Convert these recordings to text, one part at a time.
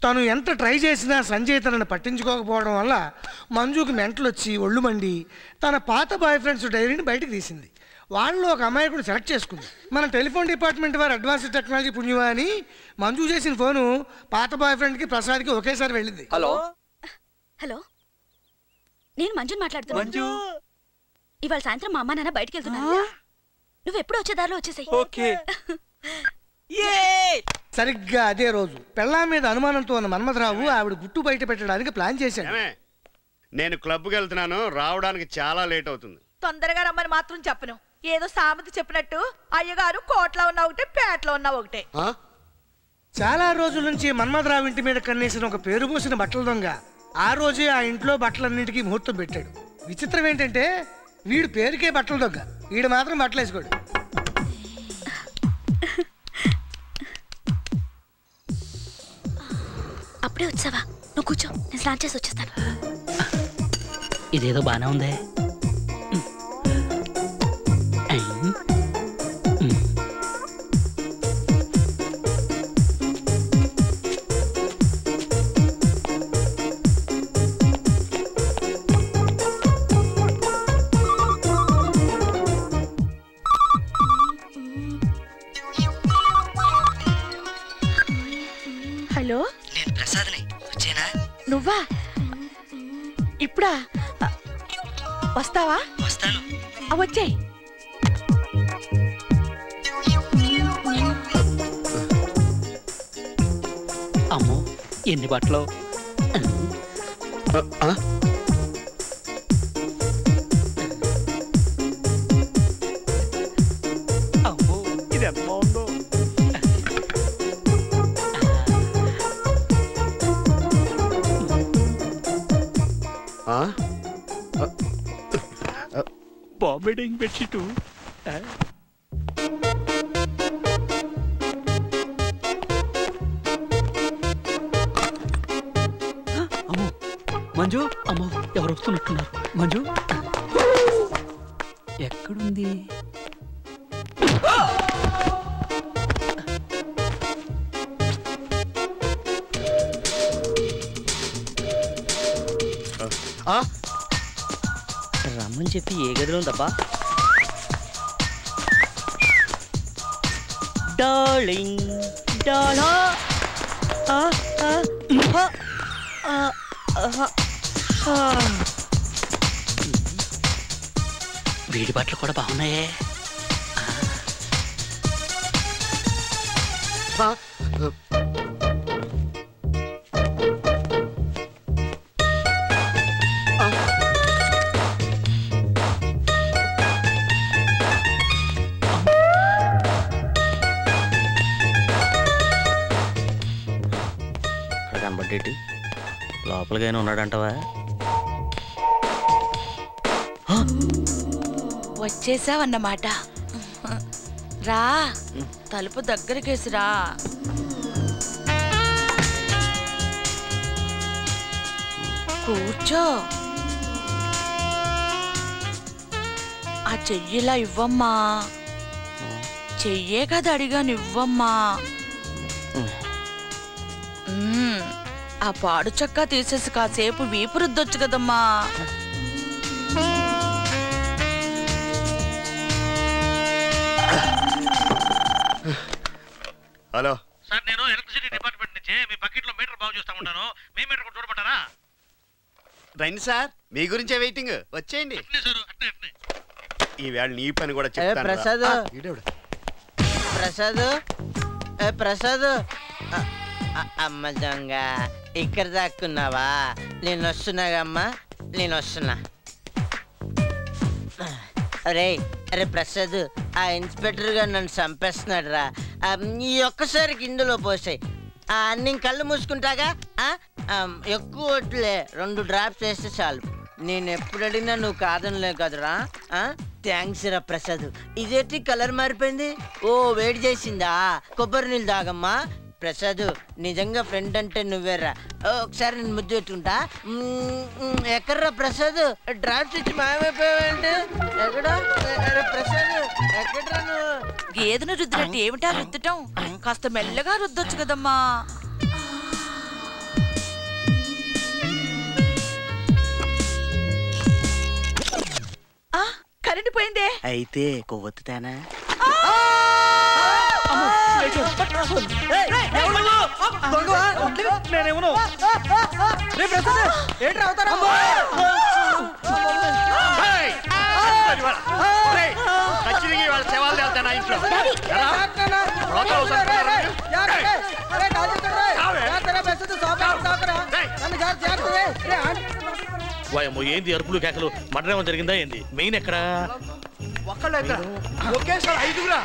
తను ఎంత ట్రై చేసినా సంజయ్ తనని పట్టించుకోకపోవడం వల్ల మంజుకి మెంటలు వచ్చి ఒళ్ళు మండి తన పాత బాయ్ ఫ్రెండ్స్ డైరీని బయటకు తీసింది. వాళ్ళలో ఒక అమాయకుడు సెలెక్ట్ చేసుకుంది. మన టెలిఫోన్ డిపార్ట్మెంట్ వారు అడ్వాన్స్ టెక్నాలజీ పుణ్యమా అని మంజు చేసిన ఫోను పాత బాయ్ ఫ్రెండ్కి ప్రసాద్కి ఒకేసారి వెళ్ళింది. హలో హలో, నేను మంజుని మాట్లాడుతున్నాను. ఇవాళ సాయంత్రం మా అమ్మ నాన్న బయటికి వెళ్తున్నాను. నువ్వు ఎప్పుడు వచ్చే దారిలో వచ్చేసాయి. సరిగ్గా అదే రోజు పెళ్ళాం మీద అనుమానంతో ఉన్న మన్మథరావు ఆవిడ గుట్టు బయట పెట్టడానికి ప్లాన్ చేశాడు. నేను క్లబ్కి వెళ్తున్నాను, రావడానికి చాలా లేట్ అవుతుంది. తొందరగా రమ్మని మాత్రం చెప్పను. ఏదో సామెత చెప్పినట్టు అయ్యగారు కోట్లో ఉన్న ఒకటే, పేటలో ఉన్న ఒకటే. చాలా రోజుల నుంచి మన్మథరావు ఇంటి మీద కన్నేసిన ఒక పేరు పోసిన బట్టల దొంగ ఆ రోజే ఆ ఇంట్లో బట్టలన్నింటికీ ముహూర్తం పెట్టాడు. విచిత్రం ఏంటంటే వీడు పేరుకే బట్టల దొంగ, వీడు మాత్రం బట్టలు వేసుకోడు. అప్పుడే వచ్చావా? నువ్వు కూర్చో, నేను స్నానం చేసి వచ్చేస్తాను. ఇదేదో బానే ఉందే. హలో, నేను ప్రసాద్ని. వచ్చేనా? నువ్వా? ఇప్పుడా? వస్తావా? వస్తాను. వచ్చేయ్. అమ్మో ఎన్ని బట్టలు! అమ్మో ఇది ఎంత బాగుందో! బాంబేడింగ్ బెడ్షీటు. అమ్మో మంజు, అమ్మో ఎవరు వస్తున్నట్టున్నారు. మంజు ఎక్కడుంది? రమ్మని చెప్పి ఏ గదిలో ఉందబ్బా? డార్లింగ్ డాలా వీడి బట్టలు కూడా బాగున్నాయే. కనబడ్డేటి లోపలికైనా ఉన్నాడంటవా? వచ్చేసావన్నమాట. రా, తలుపు దగ్గరకేసిరా. కూర్చో. ఆ చెయ్యిలా ఇవ్వమ్మా. చెయ్యే కదా అడిగాను, ఇవ్వమ్మా. ఆ పాడు చక్కా తీసేసి కాసేపు వీపు రుద్దొచ్చు కదమ్మా. హలో సార్, నేను ఎలక్ట్రిసిటీ డిపార్ట్మెంట్ నుంచి మీ బకెట్ లో మీటర్ బాగు చేస్తా ఉంటాను. మీ మీటర్ కూడా చూడమంటారా? రండి సార్, మీ గురించే వెయిటింగ్. వచ్చేయండి. ఈవేళ నీ పని కూడా చెప్తాను. ప్రసాద్ ప్రసాద్ ప్రసాద్, అమ్మ దొంగ ఇక్కడ దాక్కున్నావా? నేను వస్తున్నాగమ్మా, నేను వస్తున్నా. అరే అరే ప్రసాద్, ఆ ఇన్స్పెక్టర్ గారు నన్ను చంపేస్తున్నాడు రా. ఈ ఒక్కసారికి ఇందులో పోసాయి. నేను కళ్ళు మూసుకుంటాగా. ఎక్కువ వడ్లే, 2 డ్రాప్స్ వేస్తే చాలు. నేను ఎప్పుడు అడిగినా నువ్వు కాదనిలే కదరా. థ్యాంక్స్ రా ప్రసాద్. ఇదేంటి కలర్ మారిపోయింది? ఓ వేడి చేసిందా? కొబ్బరి నీళ్ళు తాగమ్మా. ప్రసాద్ నిజంగా ఫ్రెండ్ అంటే నువ్వేరా. ఒకసారి నేను ముద్దు పెట్టుకుంటా. ఎక్కడ్రా ప్రసాద్? డ్రాప్స్ ఇచ్చి మాయమైపోయావంటే ఎక్కడ ప్రసాద్? ఎక్కడ్రా నువ్వు? గేదెను రుద్దినట్టు ఏమిటా రుద్దటం? కాస్త మెల్లగా రుద్దొచ్చు కదమ్మా. అయితే కొవ్వొత్తుతానా? నేనేమో వాళ్ళ శవాలు వెళ్తాను ఇంట్లో వాయమ్మో ఏంది అరుపులు కేకలు? మర్డర్ ఏమో జరిగిందా ఏంది? మెయిన్ ఎక్కడ? ఒకేసారి 5గురా.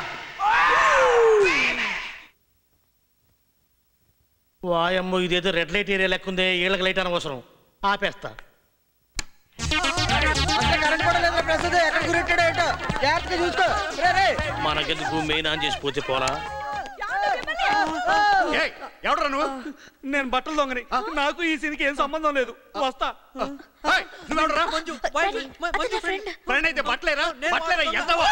వాయమ్మో ఇదేదో రెడ్ లైట్ ఏరియా లెక్కుందే. ఏళ్ళకి లైట్ అనవసరం, ఆపేస్తా. మనకెందుకు మెయిన్ ఆన్ చేసి పోతే పోలా? ఎవడరా నువ్వు? నేను బట్టలు దొంగని. నాకు ఈ సీన్కి ఏం సంబంధం లేదు. వస్తా. నువ్వెవడరా? ఫ్రెండ్ అయితే బట్టలేరా? బట్టలేరా? ఎంతవా?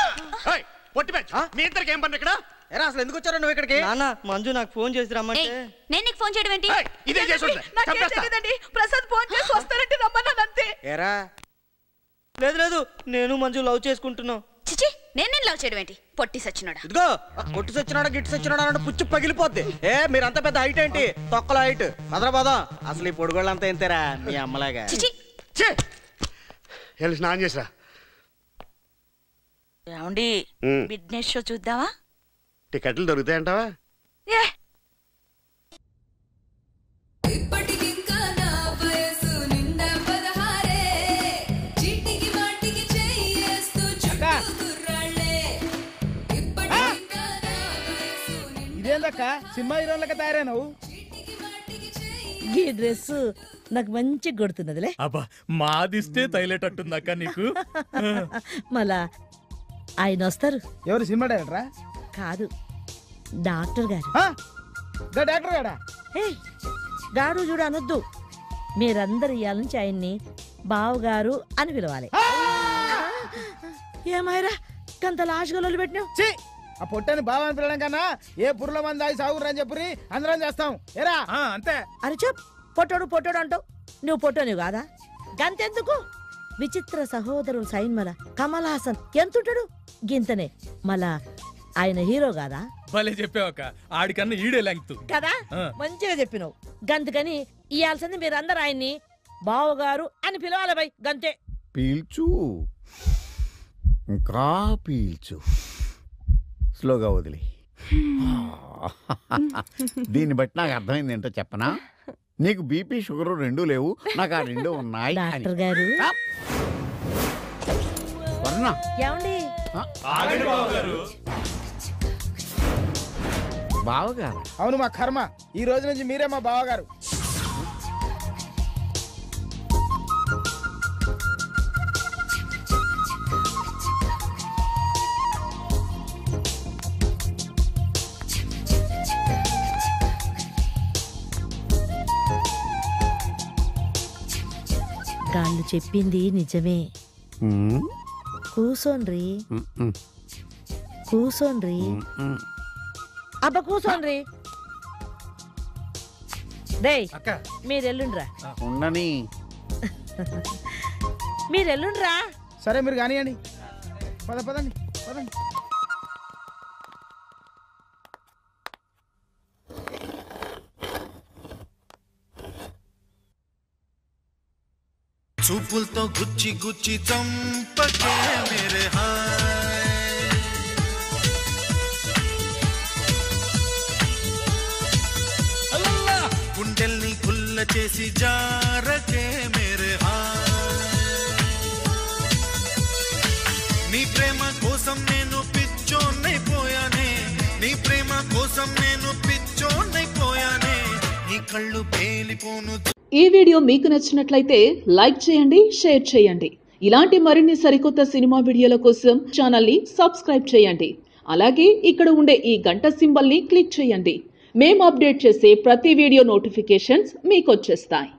పొట్టి బ్యాచ్ మీ ఇద్దరికి ఏం పని ఇక్కడ? ఎరా అసలు ఎందుకు వచ్చారు నువ్వు ఇక్కడికి? నాన్న మంజు నాకు ఫోన్ చేసి రమ్మంటే. నేను నీకు ఫోన్ చేయడం ఏంటి? ఇదే చేసి ప్రసాద్ ఫోన్ చేసి వస్తారంటే రమ్మన్నానంతే. ఎరా లేదు లేదు, నేను మంజు లవ్ చేసుకుంటున్నాం. చిచి, నేను లవ్ చేయడం ఏంటి? పొట్టి సచ్చినోడా. ఇదిగో కొట్టు సచ్చినాడా గిట్టు సచ్చినాడా అంటే పుచ్చు పగిలిపోద్ది. మీరంతా పెద్ద హైట్ ఏంటి? తొక్కల హైట్ హైదరాబాద్. అసలు ఈ పొడుగోళ్ళంతా ఎంతేరా మీ అమ్మలాగా? చిచి, వెళ్ళి స్నానం చేసిరా. ఏమండి బిజినెస్ షో చూద్దామా? టికెట్లు దొరుకుతాయంటావా? ఇదేందక్క సినిమా హీరోలకి తయారైనవు? ఈ డ్రెస్ నాకు మంచి కొడుతున్నదిలే. అబ్బా మాదిస్తే తైలేటట్టుందక్క నీకు. మళ్ళా ఆయన వస్తారు. ఎవరు సినిమా డైరెక్టరా? కాదు, డాక్టర్ గారు. డాక్టర్ గారా? గాడు చూడు అనొద్దు. మీరందరు ఇవాళ నుంచి ఆయన్ని బావగారు అని పిలవాలి. ఏమైరా కంత లాష్గలు పెట్టినావు? ఆ పొట్టని బాగా అని పిలవడం కన్నా ఏ పుర్ల మంది దాగి సాగురని చెప్పి అందరం చేస్తాం. ఏరా అంతే. అరే చెప్, పొట్టోడు పొట్టోడు అంటావు. నువ్వు పొట్టోని కాదా? గంతెందుకు? విచిత్ర సహోదరులు సైన్మల కమల్ హాసన్ ఎంతుంటాడు? గింతనే. మళ్ళా ఆయన హీరో కాదా? భలే చెప్పావక్క, ఆడికన్నా ఈడే లెంగ్త్ కదా. మంచిగా చెప్పినావు. గంతకని ఇయాల్సింది మీరందరూ ఆయన్ని బావగారు అని పిలవాలి. బై గంతే. పీల్చు, ఇంకా పీల్చు, స్లోగా వదిలి. దీన్ని బట్టి నాకు అర్థమైంది ఏంటో చెప్పనా? నీకు బీపీ షుగర్ రెండూ లేవు, నాకు ఆ రెండూ ఉన్నాయి. డాక్టర్ గారు ఏమండి? బావగారు? అవును, మా కర్మ. ఈ రోజు నుంచి మీరే మా బావగారు. గాళ్ళు చెప్పింది నిజమే. కూసోన్రి, కూసోన్రి, అబ్బా కూసోన్రి. రేయ్ మీరెల్లుండ్రా. ఉండని. మీరెల్లుండ్రా. సరే మీరు కానివ్వండి. పదండి పదండి. చూపులతో గుచ్చి గుచ్చి చంపకే మేరే హాయ్, గుండెల్ని గుల్ల చేసి జారకే మేరే హాయ్, నీ ప్రేమ కోసం నేను పిచ్చోన్నైపోయానే, నీ ప్రేమ కోసం నేను పిచ్చోన్నైపోయానే, నీ కళ్ళు పేలిపోను. ఈ వీడియో మీకు నచ్చినట్లయితే లైక్ చేయండి, షేర్ చేయండి. ఇలాంటి మరిన్ని సరికొత్త సినిమా వీడియోల కోసం ఛానల్ని సబ్స్క్రైబ్ చేయండి. అలాగే ఇక్కడ ఉండే ఈ గంట సింబల్ని క్లిక్ చేయండి. మేము అప్డేట్ చేసే ప్రతి వీడియో నోటిఫికేషన్స్ మీకు వచ్చేస్తాయి.